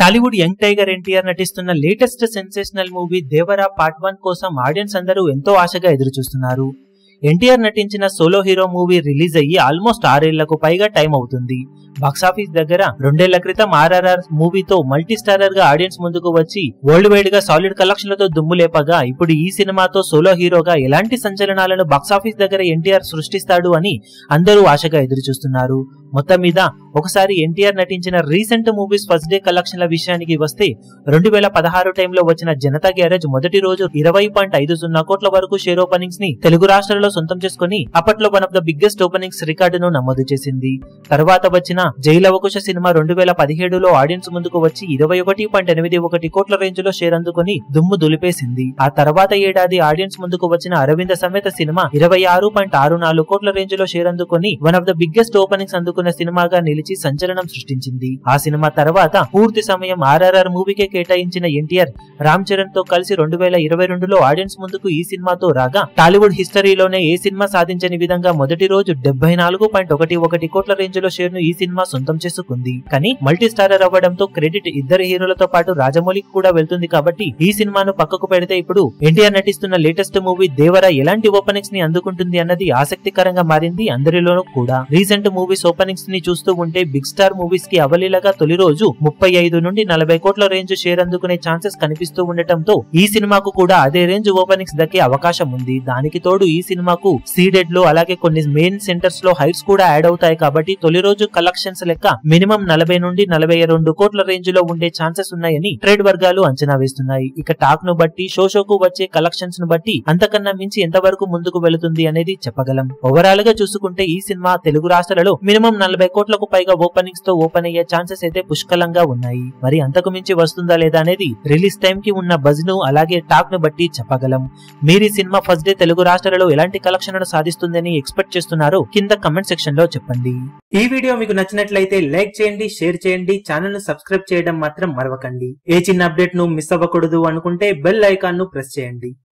Tollywood young tiger NTR నటిస్తున్న latest sensational movie Devara part 1 కోసం audience అందరూ ఎంతో ఆశగా ఎదురుచూస్తున్నారు. ఎన్టీఆర్ నటించిన సోలో హీరో మూవీ రిలీజ్ అయ్యి ఆల్మోస్ట్ 6 ఏళ్లకు పైగా టైం అవుతుంది. బాక్సాఫీస్ దగ్గర 2 ఏళ్ల క్రితం RRR మూవీతో మల్టీ స్టారర్ గా ఆడియన్స్ ముందుకు వచ్చి వరల్డ్ వైడ్ గా సాలిడ్ కలెక్షన్లతో దుమ్ము లేపగా ఇప్పుడు ఈ సినిమాతో సోలో హీరోగా ఎలాంటి సంచలనాలను బాక్సాఫీస్ దగ్గర ఎన్టీఆర్ సృష్టిస్తాడు అని అందరూ ఆశగా ఎదురుచూస్తున్నారు. మొత్తం మీద ఒకసారి ఎన్టీఆర్ నటించిన రీసెంట్ మూవీస్ ఫస్ట్ డే కలెక్షన్ల విషయానికి వస్తే 2016 టైంలో వచ్చిన జనతా గ్యారేజ్ మొదటి రోజు 20.50 కోట్ల వరకు షేర్ ఓపెనింగ్స్ ని తెలుగు రాష్ట్రాల్లో సొంతం చేసుకుని అప్పట్లో one of the biggest openings రికార్డును నమోదు చేసింది. తర్వాత వచ్చిన జైలవకుశ సినిమా 2017లో ఆడియన్స్ ముందుకు వచ్చి 21.81 కోట్ల రేంజ్ లో షేర్ అందుకుని దుమ్ము దులిపేసింది. ఆ తర్వాత ఏడాది ఆడియన్స్ ముందుకు వచ్చిన అరవింద సమేత సినిమా 26.64 కోట్ల రేంజ్ లో షేర్ అందుకుని one of the biggest openings అందుకున్న సినిమాగా నిలిచి సంచలనం సృష్టించింది. ఆ సినిమా తర్వాత పూర్తి సమయం RRR మూవీకే కేటాయించిన ఎన్టీఆర్ రామ్ చరణ్ తో కలిసి 2022లో ఆడియన్స్ ముందుకు ఈ సినిమాతో రాగా టాలీవుడ్ హిస్టరీలోనే ఏ సినిమా సాధించని విధంగా మొదటి రోజు 74.11 కోట్ల రేంజ్ లో షేర్ ను ఈ సినిమా సొంతం చేసుకుంది. కానీ మల్టీ స్టారర్ అవ్వడంతో క్రెడిట్ ఇద్దరు హీరోలతో పాటు రాజమౌళికి కూడా వెళ్తుంది. కాబట్టి ఈ సినిమాను పక్కకు పెడితే ఇప్పుడు ఎన్టీఆర్ నటిస్తున్న లేటెస్ట్ మూవీ దేవరా ఎలాంటి ఓపెనింగ్స్ ని అందుకుంటుంది అన్నది ఆసక్తికరంగా మారింది అందరిలోనూ కూడా. రీసెంట్ మూవీస్ ఓపెనింగ్స్ ని చూస్తూ ఉంటే బిగ్ స్టార్ మూవీస్ కి అవలీలగా తొలి రోజు 35 నుండి 40 కోట్ల రేంజ్ షేర్ అందుకునే ఛాన్సెస్ కనిపిస్తూ ఉండటంతో ఈ సినిమాకు కూడా అదే రేంజ్ ఓపెనింగ్స్ దక్కే అవకాశం ఉంది. దానికి తోడు ఈ సినిమాకు సీడెడ్ లో అలాగే కొన్ని మెయిన్ సెంటర్స్ లో హైట్స్ కూడా యాడ్ అవుతాయి. కాబట్టి తొలి రోజు కలెక్షన్స్ లెక్క మినిమం 40 నుండి 42 కోట్ల రేంజ్ లో ఉండే ఛాన్సెస్ ఉన్నాయని ట్రేడ్ వర్గాలు అంచనా వేస్తున్నాయి. ఇక టాక్ ను బట్టి షోకు వచ్చే కలెక్షన్స్ ను బట్టి అంతకన్నా మించి ఎంతవరకు ముందుకు వెళుతుంది అనేది చెప్పగలం. ఓవరాల్ గా చూసుకుంటే ఈ సినిమా తెలుగు రాష్ట్రాలలో మినిమం 40 కోట్లకు పైగా ఓపెనింగ్స్ తో ఓపెన్ అయ్యే ఛాన్సెస్ అయితే పుష్కలంగా ఉన్నాయి. మరి అంతకు మించి వస్తుందా లేదా అనేది రిలీజ్ టైం కి ఉన్న బజ్ ను అలాగే టాక్ ను బట్టి చెప్పగలం. మీరు ఈ సినిమా ఫస్ట్ డే తెలుగు రాష్ట్రాలలో ఎలాంటి కలెక్షన్లను సాధిస్తుందని ఎక్స్పెక్ట్ చేస్తున్నారో కింద కమెంట్ సెక్షన్ లో చెప్పండి. ఈ వీడియో మీకు నచ్చినట్లయితే లైక్ చేయండి, షేర్ చేయండి, ఛానల్ ను సబ్స్క్రైబ్ చేయడం మాత్రం మరవకండి. ఏ చిన్న అప్డేట్ ను మిస్ అవ్వకూడదు అనుకుంటే బెల్ ఐకాన్ ను ప్రెస్ చేయండి.